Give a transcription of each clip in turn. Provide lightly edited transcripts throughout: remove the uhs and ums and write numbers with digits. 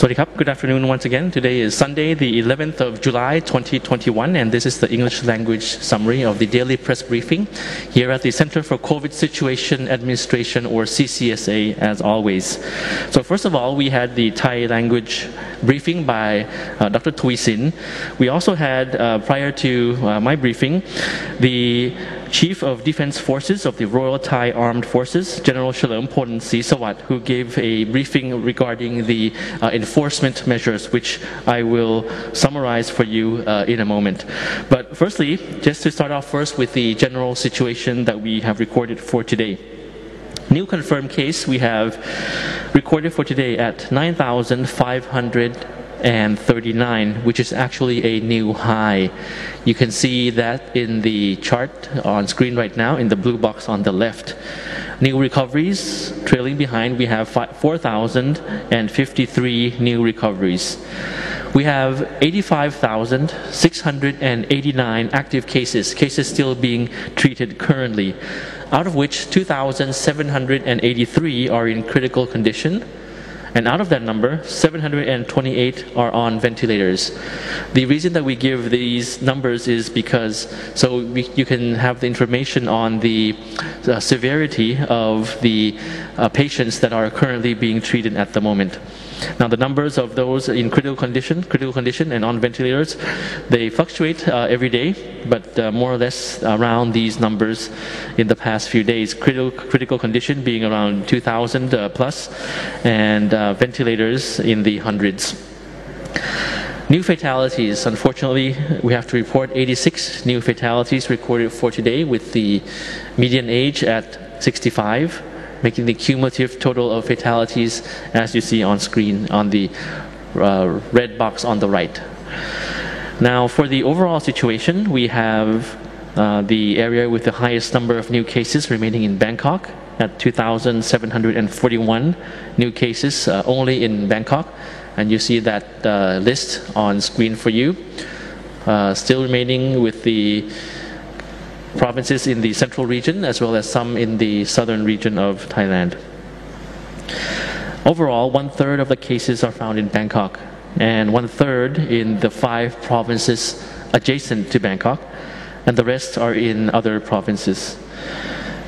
Swadikap, good afternoon once again. Today is Sunday, the 11th of July, 2021, and this is the English language summary of the daily press briefing here at the Center for COVID Situation Administration, or CCSA, as always. So first of all, we had the Thai language briefing by Dr. Tui Sin. We also had, prior to my briefing, the Chief of Defense Forces of the Royal Thai Armed Forces, General Chalermpol Srisawat, who gave a briefing regarding the enforcement measures, which I will summarize for you in a moment. But firstly, just to start off first with the general situation that we have recorded for today. New confirmed case we have recorded for today at 9,539, which is actually a new high. You can see that in the chart on screen right now in the blue box on the left. New recoveries, trailing behind, we have 4,053 new recoveries. We have 85,689 active cases still being treated currently, out of which 2,783 are in critical condition. And out of that number, 728 are on ventilators. The reason that we give these numbers is because you can have the information on the severity of the patients that are currently being treated at the moment. Now, the numbers of those in critical condition and on ventilators, they fluctuate every day, but more or less around these numbers in the past few days. Critical condition being around 2,000 plus, and ventilators in the hundreds. New fatalities, unfortunately, we have to report 86 new fatalities recorded for today, with the median age at 65. Making the cumulative total of fatalities, as you see on screen on the red box on the right. Now, for the overall situation, we have the area with the highest number of new cases remaining in Bangkok at 2,741 new cases only in Bangkok. And you see that list on screen for you. Still remaining with the provinces in the central region, as well as some in the southern region of Thailand. Overall, 1/3 of the cases are found in Bangkok, and 1/3 in the 5 provinces adjacent to Bangkok, and the rest are in other provinces.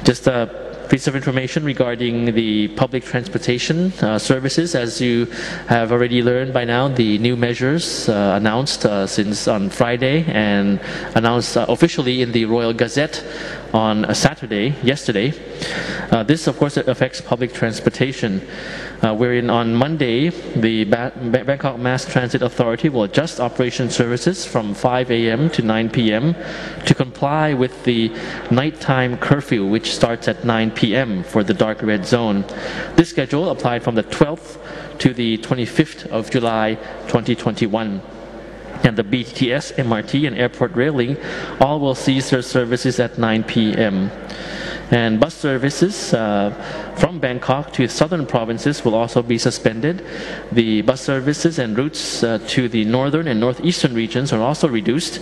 Just a piece of information regarding the public transportation services. As you have already learned by now, the new measures announced since on Friday and announced officially in the Royal Gazette on Saturday, yesterday. This, of course, affects public transportation, wherein on Monday, the Bangkok Mass Transit Authority will adjust operation services from 5 a.m. to 9 p.m. to comply with the nighttime curfew, which starts at 9 p.m. for the dark red zone. This schedule applied from the 12th to the 25th of July 2021. And the BTS, MRT, and airport railing all will cease their services at 9 p.m. And bus services from Bangkok to southern provinces will also be suspended. The bus services and routes to the northern and northeastern regions are also reduced.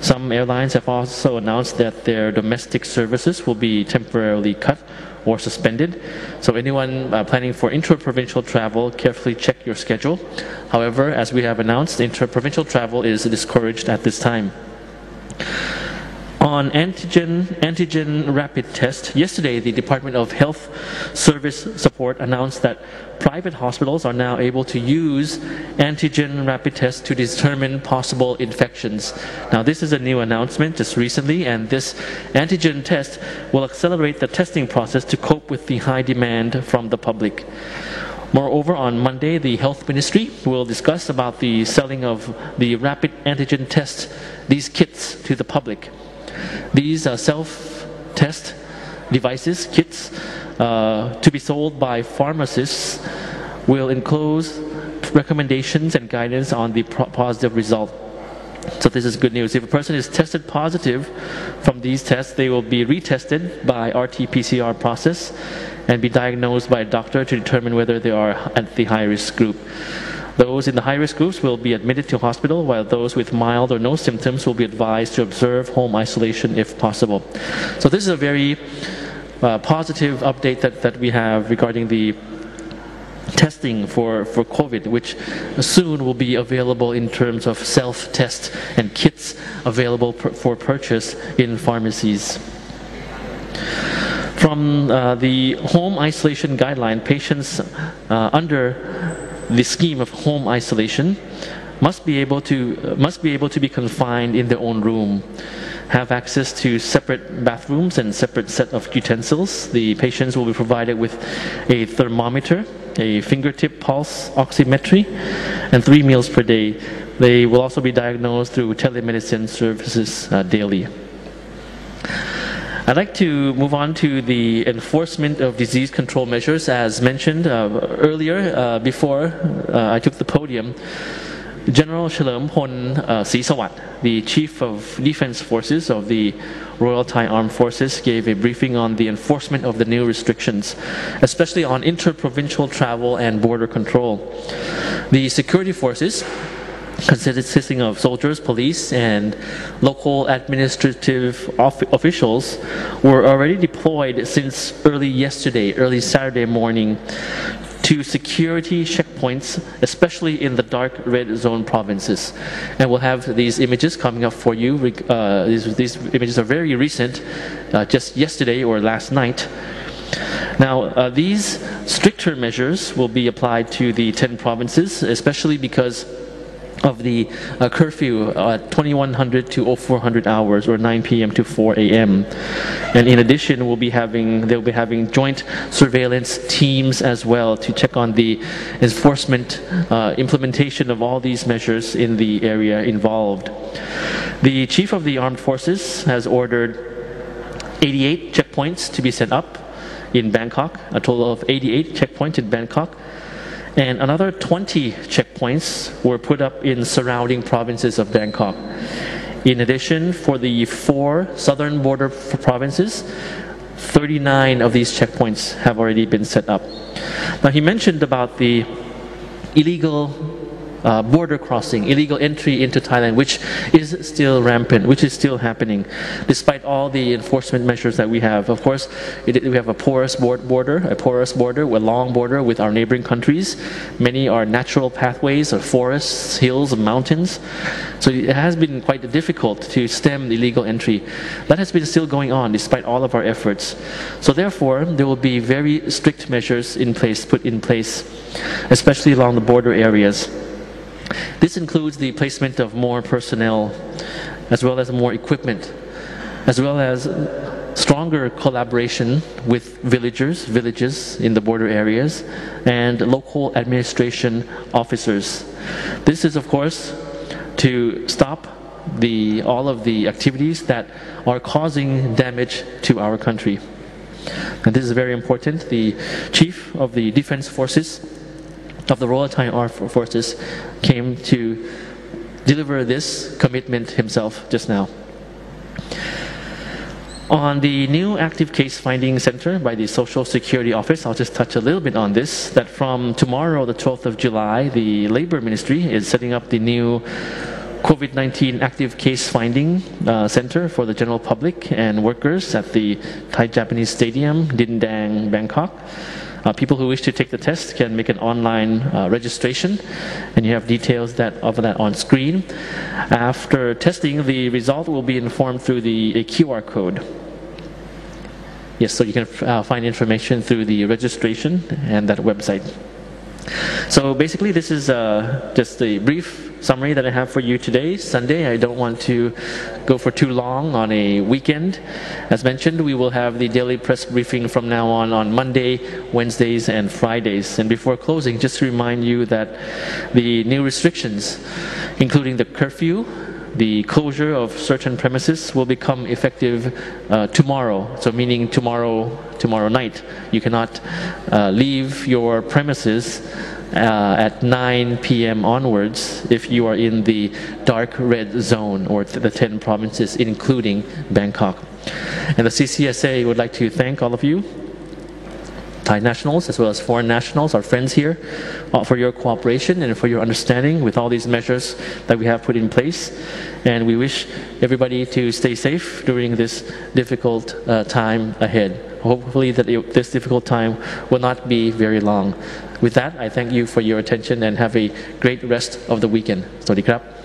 Some airlines have also announced that their domestic services will be temporarily cut or suspended. So anyone planning for intra-provincial travel, carefully check your schedule. However, as we have announced, intra-provincial travel is discouraged at this time. On antigen rapid test, yesterday the Department of Health Service Support announced that private hospitals are now able to use antigen rapid tests to determine possible infections. Now, this is a new announcement just recently, and this antigen test will accelerate the testing process to cope with the high demand from the public. Moreover, on Monday, the Health Ministry will discuss about the selling of the rapid antigen test, these kits, to the public. These self-test devices, kits, to be sold by pharmacists will enclose recommendations and guidance on the positive result. So this is good news. If a person is tested positive from these tests, they will be retested by RT-PCR process and be diagnosed by a doctor to determine whether they are at the high-risk group. Those in the high-risk groups will be admitted to hospital, while those with mild or no symptoms will be advised to observe home isolation if possible. So this is a very positive update that we have regarding the testing for COVID, which soon will be available in terms of self-test and kits available for purchase in pharmacies. From the home isolation guideline, patients under the scheme of home isolation must be able to be confined in their own room, have access to separate bathrooms and separate set of utensils. The patients will be provided with a thermometer, a fingertip pulse oximetry, and 3 meals per day. They will also be diagnosed through telemedicine services daily. I'd like to move on to the enforcement of disease control measures. As mentioned earlier, before I took the podium, General Chalermpolศรีสวัสดิ์, the Chief of Defense Forces of the Royal Thai Armed Forces, gave a briefing on the enforcement of the new restrictions, especially on interprovincial travel and border control. The security forces, consisting of soldiers, police, and local administrative officials, were already deployed since early Saturday morning to security checkpoints, especially in the dark red zone provinces. And we'll have these images coming up for you. These images are very recent, just yesterday or last night. Now, these stricter measures will be applied to the 10 provinces, especially because of the curfew at 2100 to 0400 hours, or 9 p.m. to 4 a.m. And in addition, they'll be having joint surveillance teams as well to check on the enforcement, implementation of all these measures in the area involved. The Chief of the Armed Forces has ordered 88 checkpoints to be set up in Bangkok, a total of 88 checkpoints in Bangkok. And another 20 checkpoints were put up in surrounding provinces of Bangkok. In addition, for the 4 southern border provinces, 39 of these checkpoints have already been set up. Now, he mentioned about the illegal border crossing, illegal entry into Thailand, which is still rampant, which is still happening, despite all the enforcement measures that we have. Of course, we have a porous border, a long border with our neighboring countries. Many are natural pathways, or forests, hills, and mountains. So it has been quite difficult to stem the illegal entry. That has been still going on despite all of our efforts. So therefore, there will be very strict measures put in place, especially along the border areas. This includes the placement of more personnel, as well as more equipment, as well as stronger collaboration with villages in the border areas, and local administration officers. This is, of course, to stop all of the activities that are causing damage to our country. And this is very important. The Chief of the Defense Forces of the Royal Thai Armed Forces came to deliver this commitment himself just now. On the new active case finding center by the Social Security Office, I'll just touch a little bit on this, that from tomorrow, the 12th of July, the Labor Ministry is setting up the new COVID-19 active case finding center for the general public and workers at the Thai-Japanese Stadium, Dindang, Bangkok. People who wish to take the test can make an online registration, and you have details of that on screen. After testing, the result will be informed through a QR code. Yes, so you can find information through the registration and that website. So basically, this is just a brief summary that I have for you today. Sunday, I don't want to go for too long on a weekend. As mentioned, we will have the daily press briefing from now on Monday, Wednesdays, and Fridays. And before closing, just to remind you that the new restrictions, including the curfew, the closure of certain premises, will become effective tomorrow. So meaning tomorrow night. You cannot leave your premises at 9 p.m. onwards if you are in the dark red zone, or the 10 provinces, including Bangkok. And the CCSA would like to thank all of you, Thai nationals as well as foreign nationals, our friends here, for your cooperation and for your understanding with all these measures that we have put in place. And we wish everybody to stay safe during this difficult time ahead. Hopefully that this difficult time will not be very long. With that, I thank you for your attention and have a great rest of the weekend. สวัสดีครับ